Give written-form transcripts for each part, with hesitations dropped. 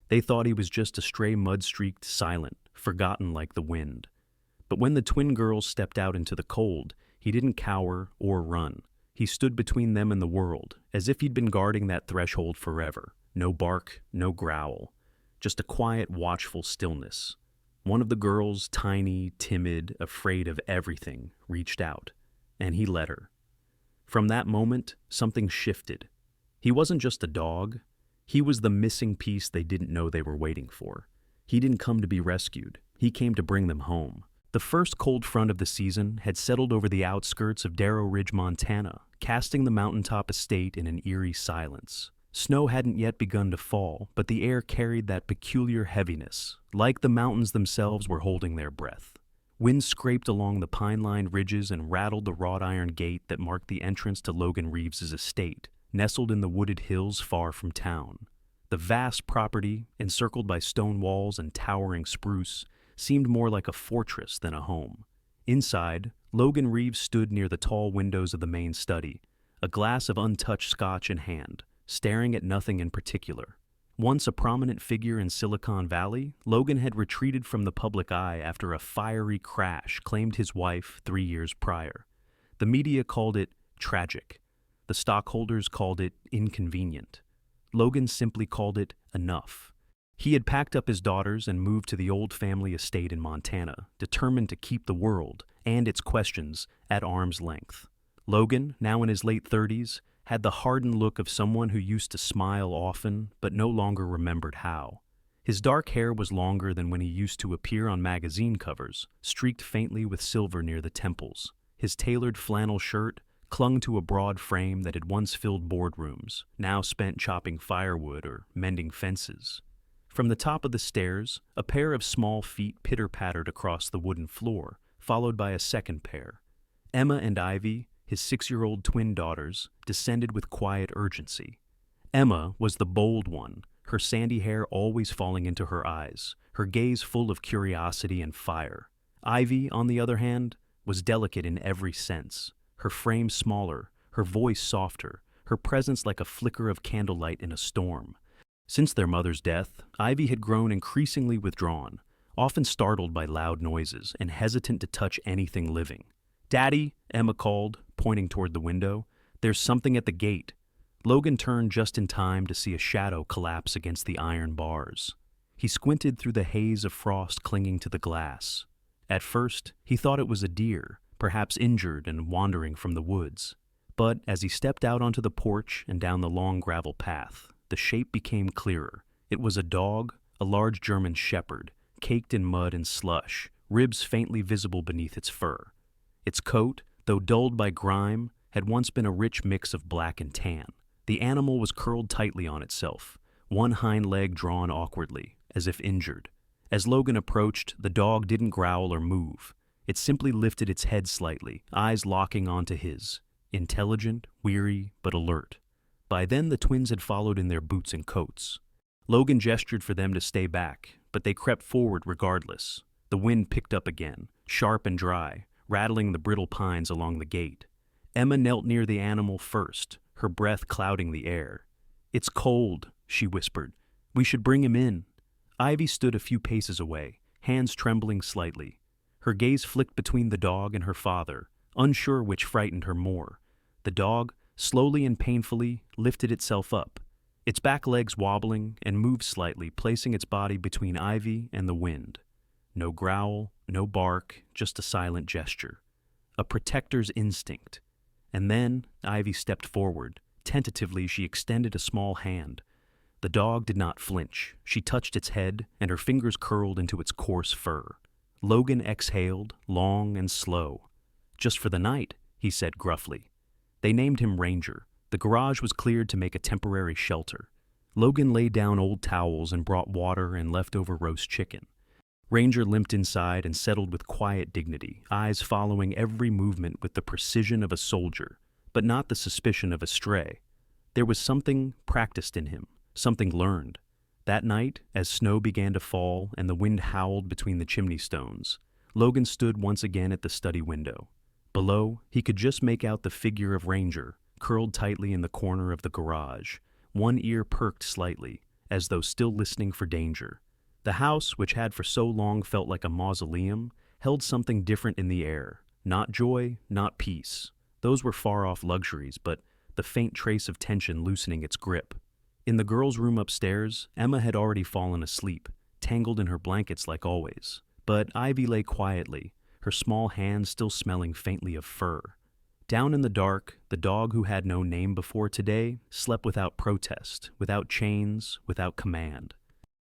They thought he was just a stray mud-streaked, silent, forgotten like the wind. But when the twin girls stepped out into the cold, he didn't cower or run. He stood between them and the world, as if he'd been guarding that threshold forever. No bark, no growl, just a quiet, watchful stillness. One of the girls, tiny, timid, afraid of everything, reached out, and he let her. From that moment, something shifted. He wasn't just a dog. He was the missing piece they didn't know they were waiting for. He didn't come to be rescued. He came to bring them home. The first cold front of the season had settled over the outskirts of Darrow Ridge, Montana, casting the mountaintop estate in an eerie silence. Snow hadn't yet begun to fall, but the air carried that peculiar heaviness, like the mountains themselves were holding their breath. Wind scraped along the pine-lined ridges and rattled the wrought iron gate that marked the entrance to Logan Reeves's estate, nestled in the wooded hills far from town. The vast property, encircled by stone walls and towering spruce, seemed more like a fortress than a home. Inside, Logan Reeves stood near the tall windows of the main study, a glass of untouched scotch in hand, staring at nothing in particular. Once a prominent figure in Silicon Valley, Logan had retreated from the public eye after a fiery crash claimed his wife 3 years prior. The media called it tragic. The stockholders called it inconvenient. Logan simply called it enough. He had packed up his daughters and moved to the old family estate in Montana, determined to keep the world and its questions at arm's length. Logan, now in his late 30s, had the hardened look of someone who used to smile often but no longer remembered how. His dark hair was longer than when he used to appear on magazine covers, streaked faintly with silver near the temples. His tailored flannel shirt clung to a broad frame that had once filled boardrooms, now spent chopping firewood or mending fences. From the top of the stairs, a pair of small feet pitter-pattered across the wooden floor, followed by a second pair. Emma and Ivy, his 6-year-old twin daughters, descended with quiet urgency. Emma was the bold one, her sandy hair always falling into her eyes, her gaze full of curiosity and fire. Ivy, on the other hand, was delicate in every sense, her frame smaller, her voice softer, her presence like a flicker of candlelight in a storm. Since their mother's death, Ivy had grown increasingly withdrawn, often startled by loud noises and hesitant to touch anything living. "Daddy," Emma called, pointing toward the window. "There's something at the gate." Logan turned just in time to see a shadow collapse against the iron bars. He squinted through the haze of frost clinging to the glass. At first, he thought it was a deer, perhaps injured and wandering from the woods. But as he stepped out onto the porch and down the long gravel path, the shape became clearer. It was a dog, a large German shepherd, caked in mud and slush, ribs faintly visible beneath its fur. Its coat, though dulled by grime, had once been a rich mix of black and tan. The animal was curled tightly on itself, one hind leg drawn awkwardly, as if injured. As Logan approached, the dog didn't growl or move. It simply lifted its head slightly, eyes locking onto his, intelligent, weary, but alert. By then, the twins had followed in their boots and coats. Logan gestured for them to stay back, but they crept forward regardless. The wind picked up again, sharp and dry, rattling the brittle pines along the gate. Emma knelt near the animal first, her breath clouding the air. "It's cold," she whispered. "We should bring him in." Ivy stood a few paces away, hands trembling slightly. Her gaze flicked between the dog and her father, unsure which frightened her more. The dog, slowly and painfully, lifted itself up, its back legs wobbling, and moved slightly, placing its body between Ivy and the wind. No growl, no bark, just a silent gesture. A protector's instinct. And then Ivy stepped forward. Tentatively, she extended a small hand. The dog did not flinch. She touched its head, and her fingers curled into its coarse fur. Logan exhaled, long and slow. "Just for the night," he said gruffly. They named him Ranger. The garage was cleared to make a temporary shelter. Logan laid down old towels and brought water and leftover roast chicken. Ranger limped inside and settled with quiet dignity, eyes following every movement with the precision of a soldier, but not the suspicion of a stray. There was something practiced in him, something learned. That night, as snow began to fall and the wind howled between the chimney stones, Logan stood once again at the study window. Below, he could just make out the figure of Ranger, curled tightly in the corner of the garage, one ear perked slightly, as though still listening for danger. The house, which had for so long felt like a mausoleum, held something different in the air. Not joy, not peace. Those were far-off luxuries, but the faint trace of tension loosening its grip. In the girls' room upstairs, Emma had already fallen asleep, tangled in her blankets like always. But Ivy lay quietly, her small hands still smelling faintly of fur. Down in the dark, the dog who had no name before today slept without protest, without chains, without command.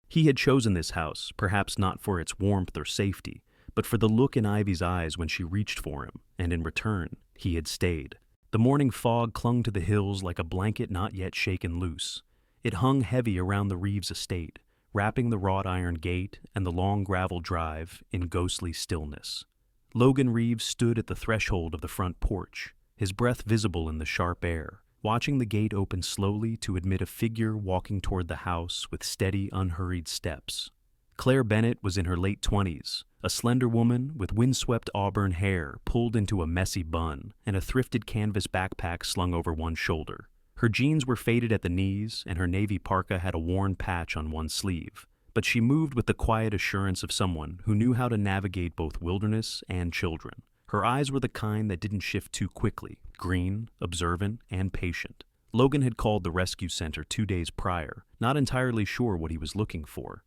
He had chosen this house, perhaps not for its warmth or safety, but for the look in Ivy's eyes when she reached for him, and in return, he had stayed. The morning fog clung to the hills like a blanket not yet shaken loose. It hung heavy around the Reeves estate, wrapping the wrought iron gate and the long gravel drive in ghostly stillness. Logan Reeves stood at the threshold of the front porch, his breath visible in the sharp air, watching the gate open slowly to admit a figure walking toward the house with steady, unhurried steps. Claire Bennett was in her late 20s, a slender woman with windswept auburn hair pulled into a messy bun and a thrifted canvas backpack slung over one shoulder. Her jeans were faded at the knees, and her navy parka had a worn patch on one sleeve, but she moved with the quiet assurance of someone who knew how to navigate both wilderness and children. Her eyes were the kind that didn't shift too quickly, green, observant, and patient. Logan had called the rescue center 2 days prior, not entirely sure what he was looking for.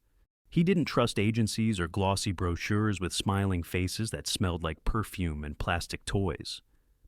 He didn't trust agencies or glossy brochures with smiling faces that smelled like perfume and plastic toys.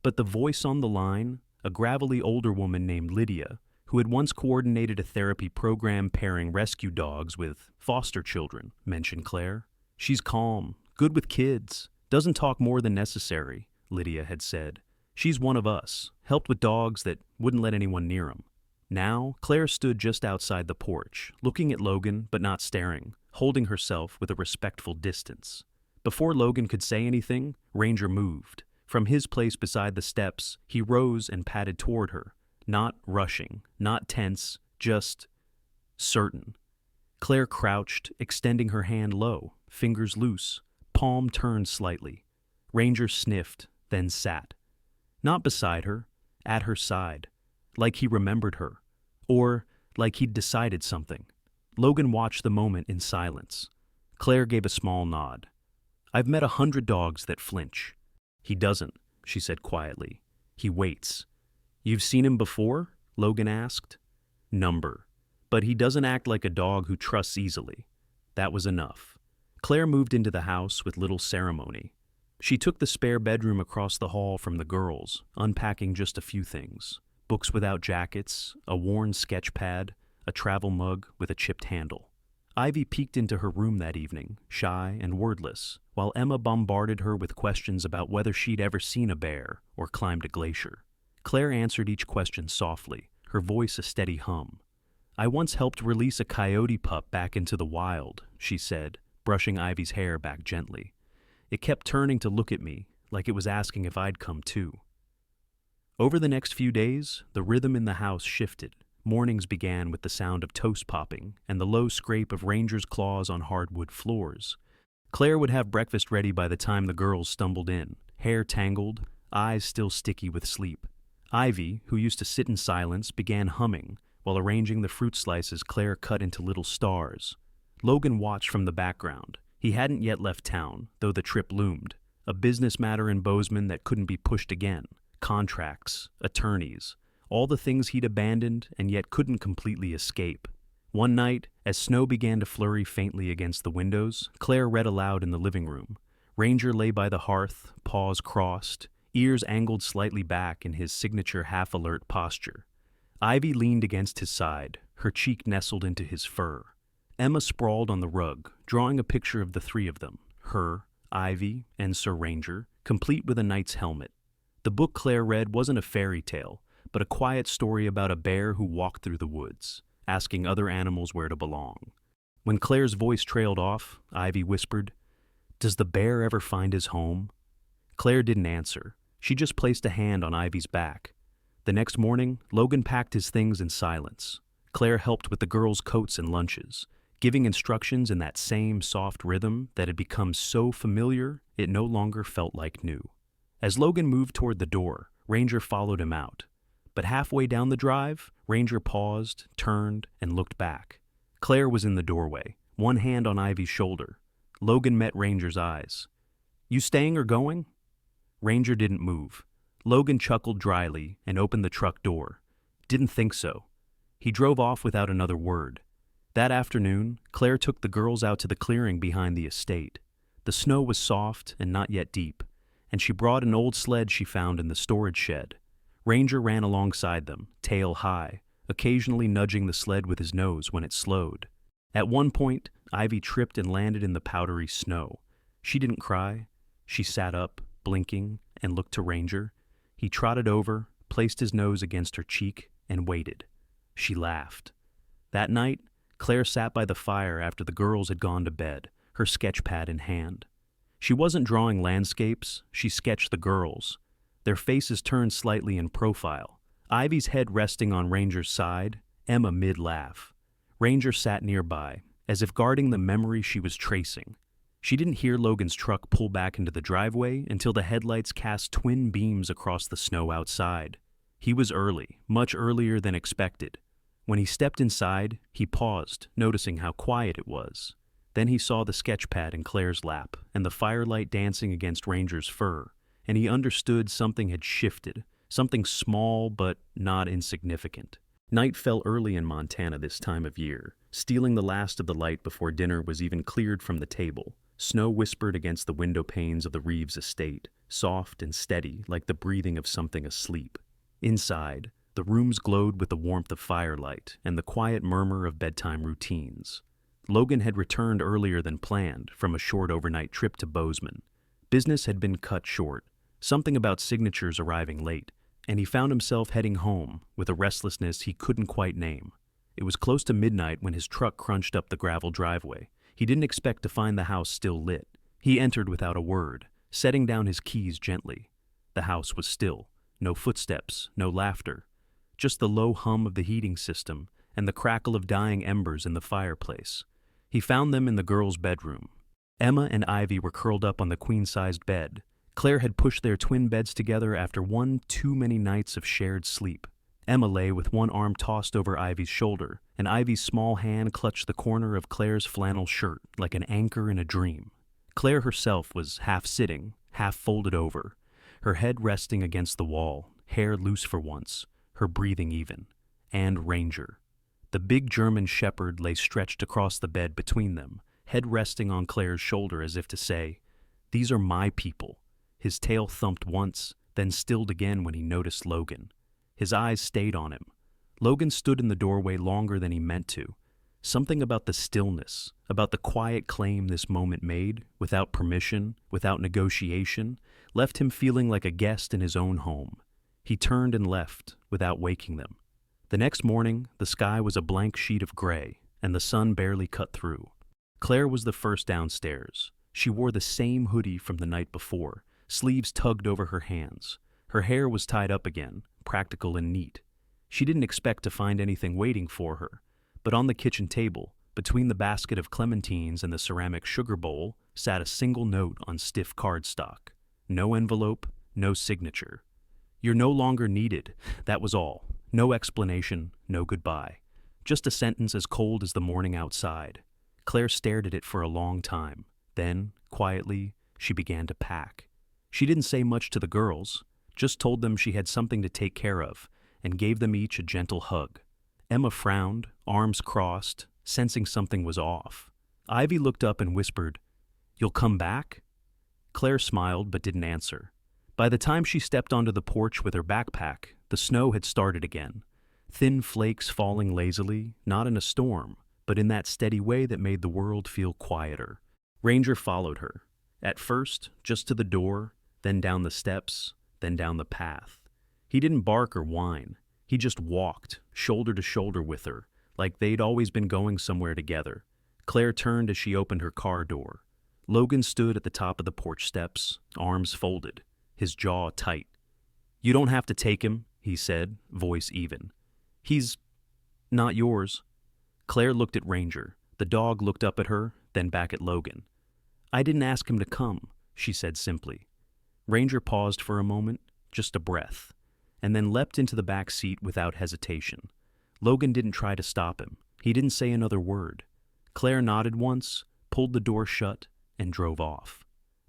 But the voice on the line, a gravelly older woman named Lydia, who had once coordinated a therapy program pairing rescue dogs with foster children, mentioned Claire. "She's calm, good with kids, doesn't talk more than necessary," Lydia had said. "She's one of us, helped with dogs that wouldn't let anyone near 'em." Now, Claire stood just outside the porch, looking at Logan but not staring, holding herself with a respectful distance. Before Logan could say anything, Ranger moved. From his place beside the steps, he rose and padded toward her, not rushing, not tense, just certain. Claire crouched, extending her hand low, fingers loose, palm turned slightly. Ranger sniffed, then sat. Not beside her, at her side, like he remembered her, or like he'd decided something. Logan watched the moment in silence. Claire gave a small nod. "I've met 100 dogs that flinch." "He doesn't," she said quietly. "He waits." "You've seen him before?" Logan asked. "Number. But he doesn't act like a dog who trusts easily." That was enough. Claire moved into the house with little ceremony. She took the spare bedroom across the hall from the girls, unpacking just a few things. Books without jackets, a worn sketch pad, a travel mug with a chipped handle. Ivy peeked into her room that evening, shy and wordless, while Emma bombarded her with questions about whether she'd ever seen a bear or climbed a glacier. Claire answered each question softly, her voice a steady hum. "I once helped release a coyote pup back into the wild," she said, brushing Ivy's hair back gently. "It kept turning to look at me, like it was asking if I'd come too." Over the next few days, the rhythm in the house shifted. Mornings began with the sound of toast popping and the low scrape of Ranger's claws on hardwood floors. Claire would have breakfast ready by the time the girls stumbled in, hair tangled, eyes still sticky with sleep. Ivy, who used to sit in silence, began humming while arranging the fruit slices Claire cut into little stars. Logan watched from the background. He hadn't yet left town, though the trip loomed. A business matter in Bozeman that couldn't be pushed again. Contracts, attorneys, all the things he'd abandoned and yet couldn't completely escape. One night, as snow began to flurry faintly against the windows, Claire read aloud in the living room. Ranger lay by the hearth, paws crossed, ears angled slightly back in his signature half-alert posture. Ivy leaned against his side, her cheek nestled into his fur. Emma sprawled on the rug, drawing a picture of the three of them, her, Ivy, and Sir Ranger, complete with a knight's helmet. The book Claire read wasn't a fairy tale, but a quiet story about a bear who walked through the woods, asking other animals where to belong. When Claire's voice trailed off, Ivy whispered, "Does the bear ever find his home?" Claire didn't answer. She just placed a hand on Ivy's back. The next morning, Logan packed his things in silence. Claire helped with the girls' coats and lunches, giving instructions in that same soft rhythm that had become so familiar it no longer felt like new. As Logan moved toward the door, Ranger followed him out. But halfway down the drive, Ranger paused, turned, and looked back. Claire was in the doorway, one hand on Ivy's shoulder. Logan met Ranger's eyes. "You staying or going?" Ranger didn't move. Logan chuckled dryly and opened the truck door. "Didn't think so." He drove off without another word. That afternoon, Claire took the girls out to the clearing behind the estate. The snow was soft and not yet deep, and she brought an old sled she found in the storage shed. Ranger ran alongside them, tail high, occasionally nudging the sled with his nose when it slowed. At one point, Ivy tripped and landed in the powdery snow. She didn't cry. She sat up, blinking, and looked to Ranger. He trotted over, placed his nose against her cheek, and waited. She laughed. That night, Claire sat by the fire after the girls had gone to bed, her sketch pad in hand. She wasn't drawing landscapes, she sketched the girls. Their faces turned slightly in profile. Ivy's head resting on Ranger's side, Emma mid-laugh. Ranger sat nearby, as if guarding the memory she was tracing. She didn't hear Logan's truck pull back into the driveway until the headlights cast twin beams across the snow outside. He was early, much earlier than expected. When he stepped inside, he paused, noticing how quiet it was. Then he saw the sketch pad in Claire's lap and the firelight dancing against Ranger's fur, and he understood something had shifted, something small but not insignificant. Night fell early in Montana this time of year, stealing the last of the light before dinner was even cleared from the table. Snow whispered against the window panes of the Reeves estate, soft and steady like the breathing of something asleep. Inside, the rooms glowed with the warmth of firelight and the quiet murmur of bedtime routines. Logan had returned earlier than planned from a short overnight trip to Bozeman. Business had been cut short, something about signatures arriving late, and he found himself heading home with a restlessness he couldn't quite name. It was close to midnight when his truck crunched up the gravel driveway. He didn't expect to find the house still lit. He entered without a word, setting down his keys gently. The house was still. No footsteps, no laughter. Just the low hum of the heating system and the crackle of dying embers in the fireplace. He found them in the girls' bedroom. Emma and Ivy were curled up on the queen-sized bed. Claire had pushed their twin beds together after one too many nights of shared sleep. Emma lay with one arm tossed over Ivy's shoulder, and Ivy's small hand clutched the corner of Claire's flannel shirt like an anchor in a dream. Claire herself was half sitting, half folded over, her head resting against the wall, hair loose for once, her breathing even. And Ranger. The big German shepherd lay stretched across the bed between them, head resting on Claire's shoulder as if to say, "These are my people." His tail thumped once, then stilled again when he noticed Logan. His eyes stayed on him. Logan stood in the doorway longer than he meant to. Something about the stillness, about the quiet claim this moment made, without permission, without negotiation, left him feeling like a guest in his own home. He turned and left, without waking them. The next morning, the sky was a blank sheet of gray, and the sun barely cut through. Claire was the first downstairs. She wore the same hoodie from the night before, sleeves tugged over her hands. Her hair was tied up again, practical and neat. She didn't expect to find anything waiting for her, but on the kitchen table, between the basket of clementines and the ceramic sugar bowl, sat a single note on stiff cardstock. No envelope, no signature. "You're no longer needed," that was all. No explanation, no goodbye. Just a sentence as cold as the morning outside. Claire stared at it for a long time. Then, quietly, she began to pack. She didn't say much to the girls, just told them she had something to take care of, and gave them each a gentle hug. Emma frowned, arms crossed, sensing something was off. Ivy looked up and whispered, "You'll come back?" Claire smiled but didn't answer. By the time she stepped onto the porch with her backpack, the snow had started again. Thin flakes falling lazily, not in a storm, but in that steady way that made the world feel quieter. Ranger followed her. At first, just to the door, then down the steps, then down the path. He didn't bark or whine. He just walked, shoulder to shoulder with her, like they'd always been going somewhere together. Claire turned as she opened her car door. Logan stood at the top of the porch steps, arms folded, his jaw tight. "You don't have to take him," he said, voice even. "He's not yours." Claire looked at Ranger. The dog looked up at her, then back at Logan. "I didn't ask him to come," she said simply. Ranger paused for a moment, just a breath, and then leapt into the back seat without hesitation. Logan didn't try to stop him. He didn't say another word. Claire nodded once, pulled the door shut, and drove off.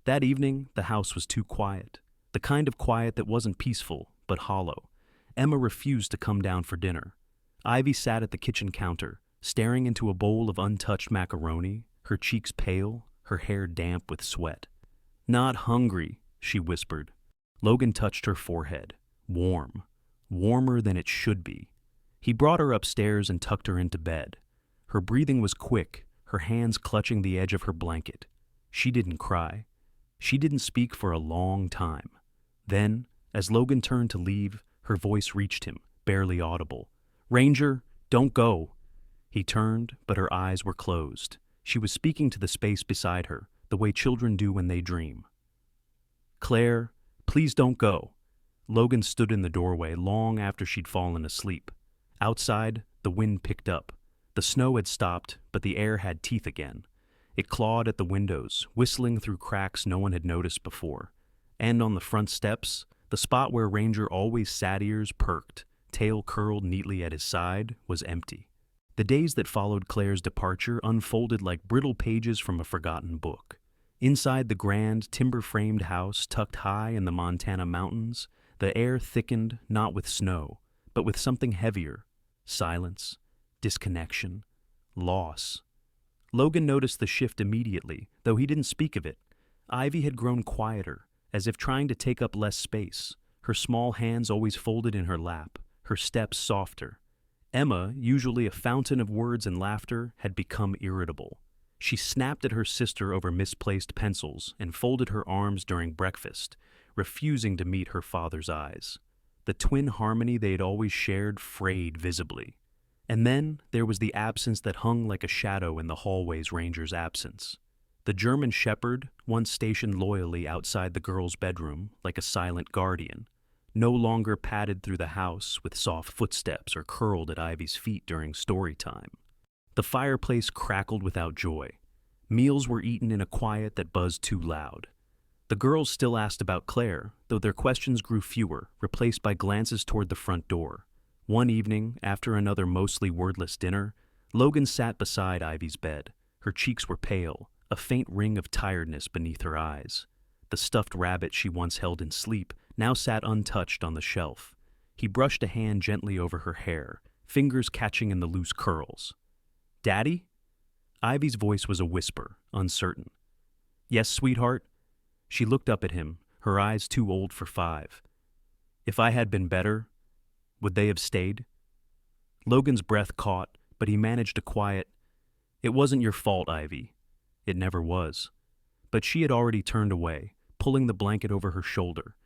That evening, the house was too quiet. The kind of quiet that wasn't peaceful, but hollow. Emma refused to come down for dinner. Ivy sat at the kitchen counter, staring into a bowl of untouched macaroni, her cheeks pale, her hair damp with sweat. "Not hungry," she whispered. Logan touched her forehead. Warm. Warmer than it should be. He brought her upstairs and tucked her into bed. Her breathing was quick, her hands clutching the edge of her blanket. She didn't cry. She didn't speak for a long time. Then, as Logan turned to leave, her voice reached him, barely audible. "Ranger, don't go." He turned, but her eyes were closed. She was speaking to the space beside her, the way children do when they dream. "Claire, please don't go." Logan stood in the doorway long after she'd fallen asleep. Outside, the wind picked up. The snow had stopped, but the air had teeth again. It clawed at the windows, whistling through cracks no one had noticed before. And on the front steps, the spot where Ranger always sat, ears perked, tail curled neatly at his side, was empty. The days that followed Claire's departure unfolded like brittle pages from a forgotten book. Inside the grand, timber-framed house tucked high in the Montana mountains, the air thickened not with snow, but with something heavier: silence, disconnection, loss. Logan noticed the shift immediately, though he didn't speak of it. Ivy had grown quieter, as if trying to take up less space, her small hands always folded in her lap, her steps softer. Emma, usually a fountain of words and laughter, had become irritable. She snapped at her sister over misplaced pencils and folded her arms during breakfast, refusing to meet her father's eyes. The twin harmony they had always shared frayed visibly. And then there was the absence that hung like a shadow in the hallway's Ranger's absence. The German shepherd, once stationed loyally outside the girl's bedroom, like a silent guardian, no longer padded through the house with soft footsteps or curled at Ivy's feet during story time. The fireplace crackled without joy. Meals were eaten in a quiet that buzzed too loud. The girls still asked about Claire, though their questions grew fewer, replaced by glances toward the front door. One evening, after another mostly wordless dinner, Logan sat beside Ivy's bed. Her cheeks were pale, a faint ring of tiredness beneath her eyes. The stuffed rabbit she once held in sleep now sat untouched on the shelf. He brushed a hand gently over her hair, fingers catching in the loose curls. "Daddy?" Ivy's voice was a whisper, uncertain. "Yes, sweetheart?" She looked up at him, her eyes too old for 5. "If I had been better, would they have stayed?" Logan's breath caught, but he managed a quiet, "It wasn't your fault, Ivy." It never was. But she had already turned away, pulling the blanket over her shoulder.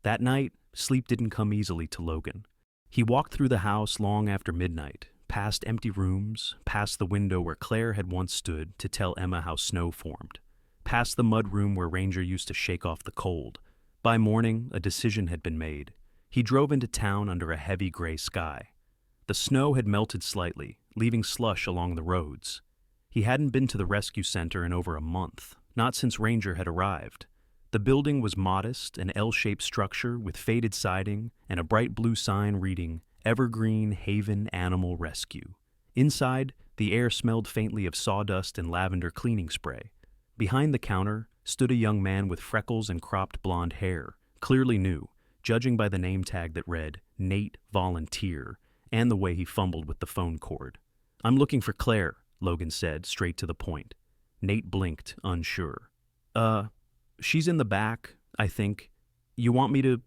That night, sleep didn't come easily to Logan. He walked through the house long after midnight, past empty rooms, past the window where Claire had once stood to tell Emma how snow formed, past the mud room where Ranger used to shake off the cold. By morning, a decision had been made. He drove into town under a heavy gray sky. The snow had melted slightly, leaving slush along the roads. He hadn't been to the rescue center in over a month, not since Ranger had arrived. The building was modest, an L-shaped structure with faded siding and a bright blue sign reading Evergreen Haven Animal Rescue. Inside, the air smelled faintly of sawdust and lavender cleaning spray. Behind the counter stood a young man with freckles and cropped blonde hair, clearly new, judging by the name tag that read Nate Volunteer and the way he fumbled with the phone cord. "I'm looking for Claire," Logan said, straight to the point. Nate blinked, unsure. She's in the back, I think. You want me to—"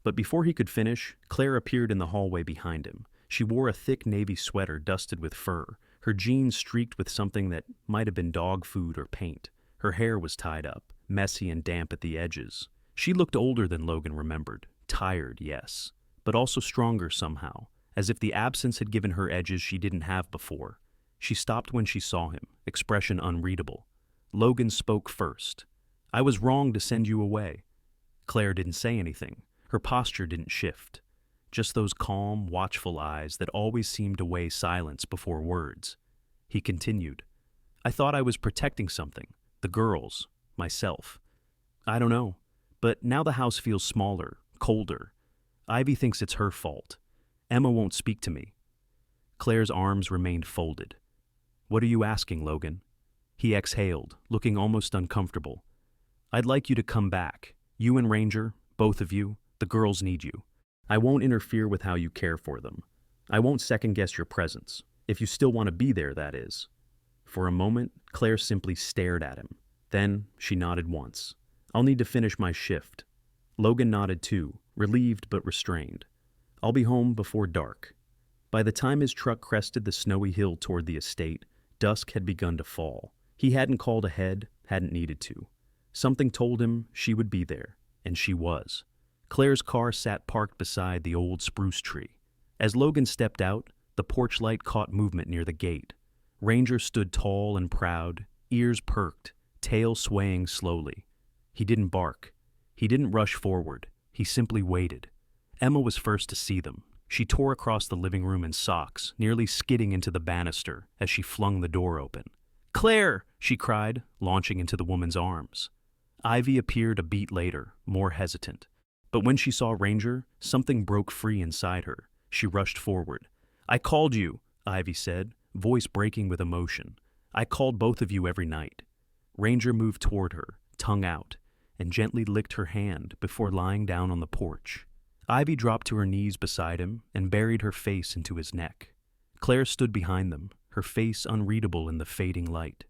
But before he could finish, Claire appeared in the hallway behind him. She wore a thick navy sweater dusted with fur, her jeans streaked with something that might have been dog food or paint. Her hair was tied up, messy and damp at the edges. She looked older than Logan remembered. Tired, yes, but also stronger somehow, as if the absence had given her edges she didn't have before. She stopped when she saw him, expression unreadable. Logan spoke first. "I was wrong to send you away." Claire didn't say anything. Her posture didn't shift. Just those calm, watchful eyes that always seemed to weigh silence before words. He continued. "I thought I was protecting something. The girls. Myself. I don't know. But now the house feels smaller, colder. Ivy thinks it's her fault. Emma won't speak to me." Claire's arms remained folded. "What are you asking, Logan?" He exhaled, looking almost uncomfortable. "I'd like you to come back. You and Ranger, both of you, the girls need you. I won't interfere with how you care for them. I won't second-guess your presence. If you still want to be there, that is." For a moment, Claire simply stared at him. Then she nodded once. "I'll need to finish my shift." Logan nodded too, relieved but restrained. "I'll be home before dark." By the time his truck crested the snowy hill toward the estate, dusk had begun to fall. He hadn't called ahead, hadn't needed to. Something told him she would be there, and she was. Claire's car sat parked beside the old spruce tree. As Logan stepped out, the porch light caught movement near the gate. Ranger stood tall and proud, ears perked, tail swaying slowly. He didn't bark. He didn't rush forward. He simply waited. Emma was first to see them. She tore across the living room in socks, nearly skidding into the banister as she flung the door open. "Claire!" she cried, launching into the woman's arms. Ivy appeared a beat later, more hesitant. But when she saw Ranger, something broke free inside her. She rushed forward. "I called you," Ivy said, voice breaking with emotion. "I called both of you every night." Ranger moved toward her, tongue out, and gently licked her hand before lying down on the porch. Ivy dropped to her knees beside him and buried her face into his neck. Claire stood behind them, her face unreadable in the fading light.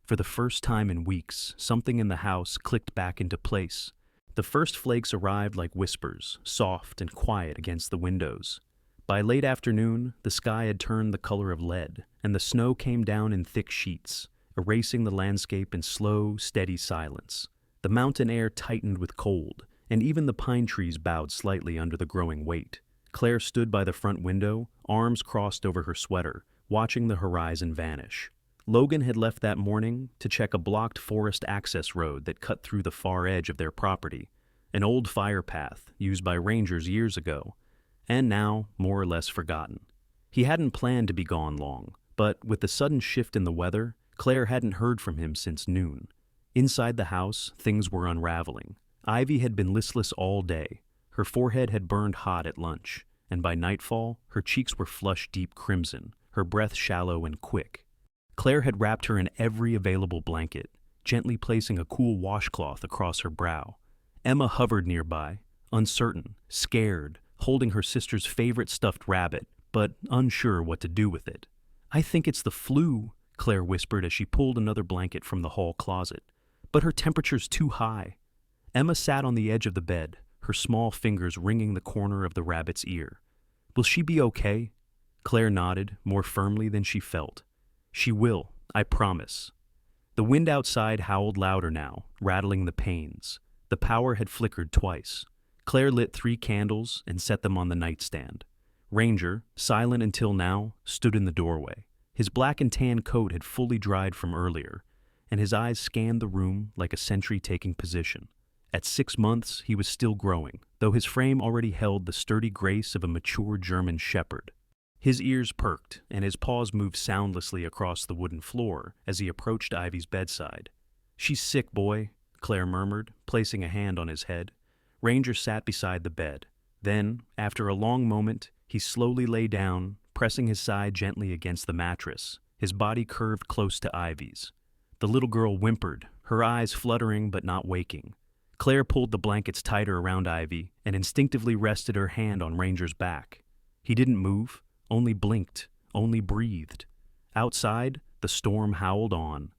For the first time in weeks, something in the house clicked back into place. The first flakes arrived like whispers, soft and quiet against the windows. By late afternoon, the sky had turned the color of lead, and the snow came down in thick sheets, erasing the landscape in slow, steady silence. The mountain air tightened with cold, and even the pine trees bowed slightly under the growing weight. Claire stood by the front window, arms crossed over her sweater, watching the horizon vanish. Logan had left that morning to check a blocked forest access road that cut through the far edge of their property, an old fire path used by rangers years ago, and now more or less forgotten. He hadn't planned to be gone long, but with the sudden shift in the weather, Claire hadn't heard from him since noon. Inside the house, things were unraveling. Ivy had been listless all day. Her forehead had burned hot at lunch, and by nightfall, her cheeks were flushed deep crimson, her breath shallow and quick. Claire had wrapped her in every available blanket, gently placing a cool washcloth across her brow. Emma hovered nearby, uncertain, scared, holding her sister's favorite stuffed rabbit, but unsure what to do with it. "I think it's the flu," Claire whispered as she pulled another blanket from the hall closet. "But her temperature's too high." Emma sat on the edge of the bed, her small fingers wringing the corner of the rabbit's ear. "Will she be okay?" Claire nodded, more firmly than she felt. "She will, I promise." The wind outside howled louder now, rattling the panes. The power had flickered twice. Claire lit 3 candles and set them on the nightstand. Ranger, silent until now, stood in the doorway. His black and tan coat had fully dried from earlier, and his eyes scanned the room like a sentry taking position. At 6 months, he was still growing, though his frame already held the sturdy grace of a mature German shepherd. His ears perked, and his paws moved soundlessly across the wooden floor as he approached Ivy's bedside. "She's sick, boy," Claire murmured, placing a hand on his head. Ranger sat beside the bed. Then, after a long moment, he slowly lay down, pressing his side gently against the mattress, his body curved close to Ivy's. The little girl whimpered, her eyes fluttering but not waking. Claire pulled the blankets tighter around Ivy and instinctively rested her hand on Ranger's back. He didn't move, only blinked, only breathed. Outside, the storm howled on.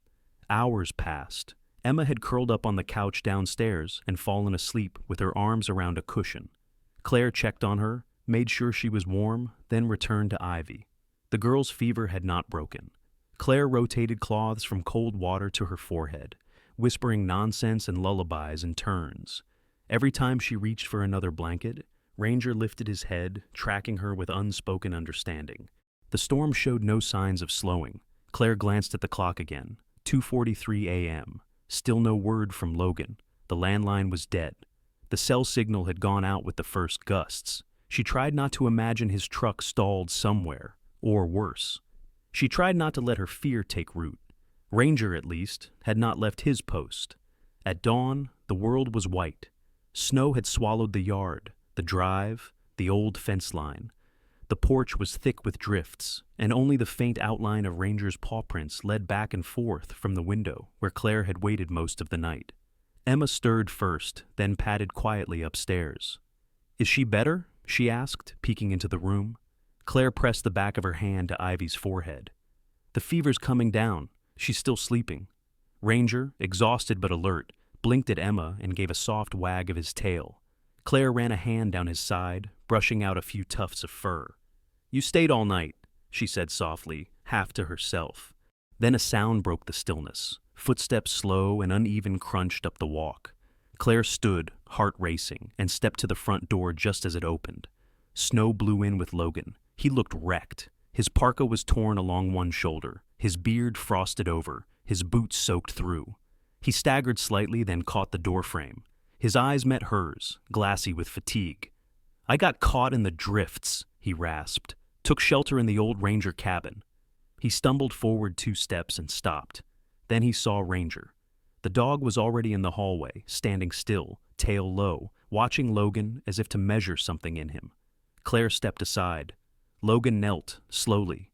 Hours passed. Emma had curled up on the couch downstairs and fallen asleep with her arms around a cushion. Claire checked on her, made sure she was warm, then returned to Ivy. The girl's fever had not broken. Claire rotated cloths from cold water to her forehead, whispering nonsense and lullabies in turns. Every time she reached for another blanket, Ranger lifted his head, tracking her with unspoken understanding. The storm showed no signs of slowing. Claire glanced at the clock again. 2:43 a.m. Still no word from Logan. The landline was dead. The cell signal had gone out with the first gusts. She tried not to imagine his truck stalled somewhere, or worse. She tried not to let her fear take root. Ranger, at least, had not left his post. At dawn, the world was white. Snow had swallowed the yard, the drive, the old fence line. The porch was thick with drifts, and only the faint outline of Ranger's paw prints led back and forth from the window where Claire had waited most of the night. Emma stirred first, then padded quietly upstairs. "Is she better?" she asked, peeking into the room. Claire pressed the back of her hand to Ivy's forehead. "The fever's coming down. She's still sleeping." Ranger, exhausted but alert, blinked at Emma and gave a soft wag of his tail. Claire ran a hand down his side, brushing out a few tufts of fur. "You stayed all night," she said softly, half to herself. Then a sound broke the stillness. Footsteps slow and uneven crunched up the walk. Claire stood, heart racing, and stepped to the front door just as it opened. Snow blew in with Logan. He looked wrecked. His parka was torn along one shoulder, his beard frosted over, his boots soaked through. He staggered slightly, then caught the doorframe. His eyes met hers, glassy with fatigue. "I got caught in the drifts," he rasped. "Took shelter in the old Ranger cabin." He stumbled forward 2 steps and stopped. Then he saw Ranger. The dog was already in the hallway, standing still, tail low, watching Logan as if to measure something in him. Claire stepped aside. Logan knelt, slowly.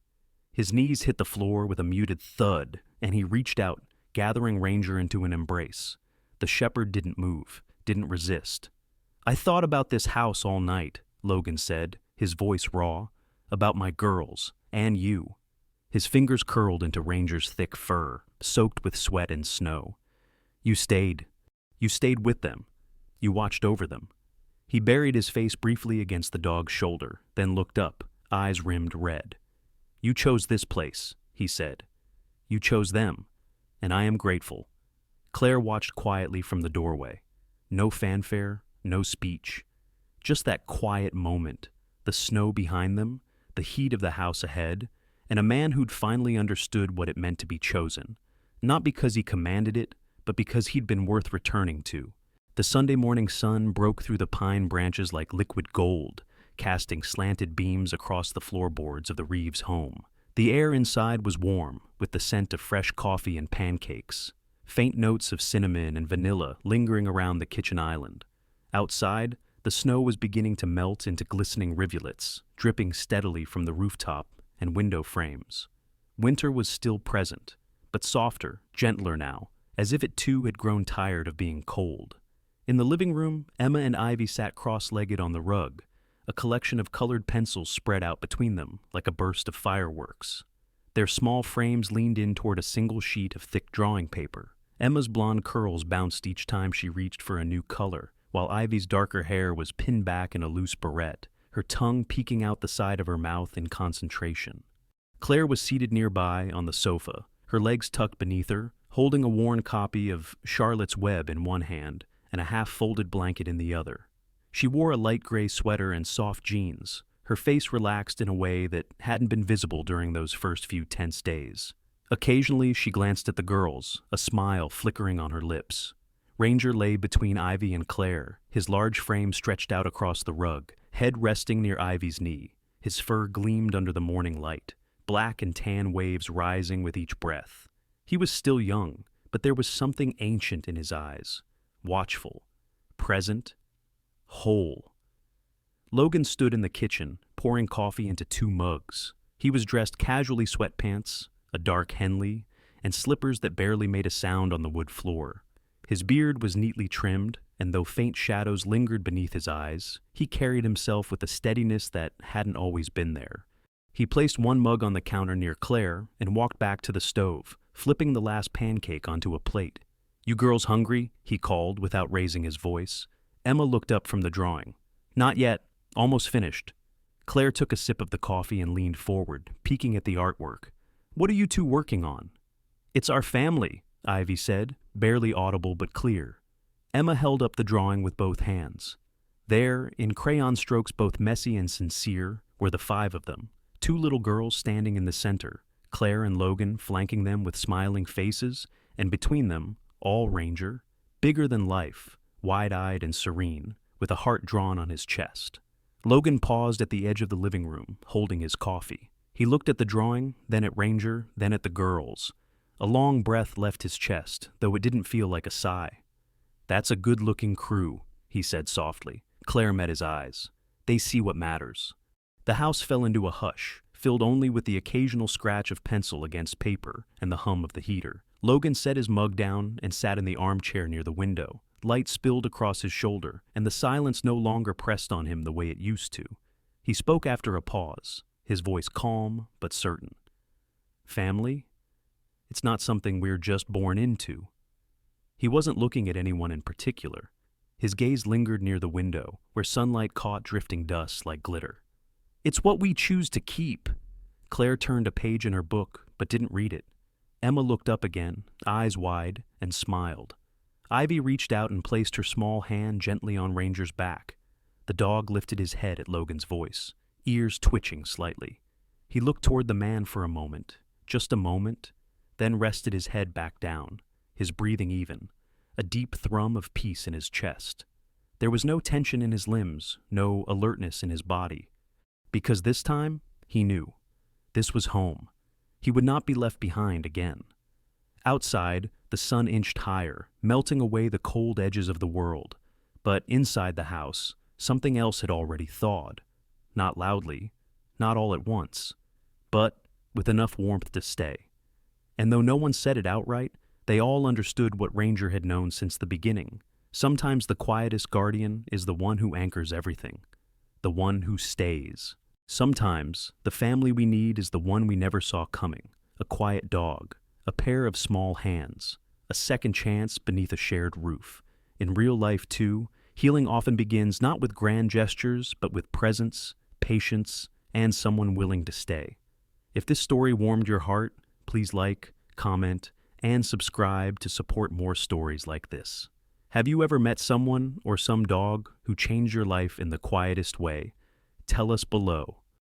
His knees hit the floor with a muted thud, and he reached out, gathering Ranger into an embrace. The shepherd didn't move, didn't resist. "I thought about this house all night," Logan said, his voice raw. "About my girls, and you." His fingers curled into Ranger's thick fur, soaked with sweat and snow. You stayed with them. You watched over them." He buried his face briefly against the dog's shoulder, then looked up, eyes rimmed red. "You chose this place," he said. "You chose them, and I am grateful." Claire watched quietly from the doorway. No fanfare, no speech. Just that quiet moment, the snow behind them, the heat of the house ahead, and a man who'd finally understood what it meant to be chosen. Not because he commanded it, but because he'd been worth returning to. The Sunday morning sun broke through the pine branches like liquid gold, casting slanted beams across the floorboards of the Reeves home. The air inside was warm, with the scent of fresh coffee and pancakes. Faint notes of cinnamon and vanilla lingering around the kitchen island. Outside, the snow was beginning to melt into glistening rivulets, dripping steadily from the rooftop and window frames. Winter was still present, but softer, gentler now, as if it too had grown tired of being cold. In the living room, Emma and Ivy sat cross-legged on the rug, a collection of colored pencils spread out between them like a burst of fireworks. Their small frames leaned in toward a single sheet of thick drawing paper. Emma's blonde curls bounced each time she reached for a new color, while Ivy's darker hair was pinned back in a loose barrette, her tongue peeking out the side of her mouth in concentration. Claire was seated nearby on the sofa, her legs tucked beneath her, holding a worn copy of Charlotte's Web in one hand and a half-folded blanket in the other. She wore a light gray sweater and soft jeans, her face relaxed in a way that hadn't been visible during those first few tense days. Occasionally, she glanced at the girls, a smile flickering on her lips. Ranger lay between Ivy and Claire, his large frame stretched out across the rug, head resting near Ivy's knee. His fur gleamed under the morning light, black and tan waves rising with each breath. He was still young, but there was something ancient in his eyes, watchful, present, whole. Logan stood in the kitchen, pouring coffee into 2 mugs. He was dressed casually, sweatpants, a dark Henley, and slippers that barely made a sound on the wood floor. His beard was neatly trimmed, and though faint shadows lingered beneath his eyes, he carried himself with a steadiness that hadn't always been there. He placed 1 mug on the counter near Claire and walked back to the stove, flipping the last pancake onto a plate. "You girls hungry?" he called without raising his voice. Emma looked up from the drawing. "Not yet. Almost finished." Claire took a sip of the coffee and leaned forward, peeking at the artwork. "What are you 2 working on?" "It's our family," Ivy said, barely audible but clear. Emma held up the drawing with both hands. There, in crayon strokes both messy and sincere, were the 5 of them. 2 little girls standing in the center, Claire and Logan flanking them with smiling faces, and between them, all Ranger, bigger than life, wide-eyed and serene, with a heart drawn on his chest. Logan paused at the edge of the living room, holding his coffee. He looked at the drawing, then at Ranger, then at the girls. A long breath left his chest, though it didn't feel like a sigh. "That's a good-looking crew," he said softly. Claire met his eyes. "They see what matters." The house fell into a hush, filled only with the occasional scratch of pencil against paper and the hum of the heater. Logan set his mug down and sat in the armchair near the window. Light spilled across his shoulder, and the silence no longer pressed on him the way it used to. He spoke after a pause, his voice calm but certain. Family? It's not something we're just born into. He wasn't looking at anyone in particular. His gaze lingered near the window, where sunlight caught drifting dust like glitter. It's what we choose to keep. Claire turned a page in her book, but didn't read it. Emma looked up again, eyes wide, and smiled. Ivy reached out and placed her small hand gently on Ranger's back. The dog lifted his head at Logan's voice, ears twitching slightly. He looked toward the man for a moment, just a moment, then rested his head back down, his breathing even, a deep thrum of peace in his chest. There was no tension in his limbs, no alertness in his body. Because this time, he knew. This was home. He would not be left behind again. Outside, the sun inched higher, melting away the cold edges of the world. But inside the house, something else had already thawed. Not loudly, not all at once, but with enough warmth to stay. And though no one said it outright, they all understood what Ranger had known since the beginning. Sometimes the quietest guardian is the one who anchors everything, the one who stays. Sometimes the family we need is the one we never saw coming, a quiet dog, a pair of small hands, a second chance beneath a shared roof. In real life, too, healing often begins not with grand gestures, but with presence, patience, and someone willing to stay. If this story warmed your heart, please like, comment, and subscribe to support more stories like this. Have you ever met someone or some dog who changed your life in the quietest way? Tell us below.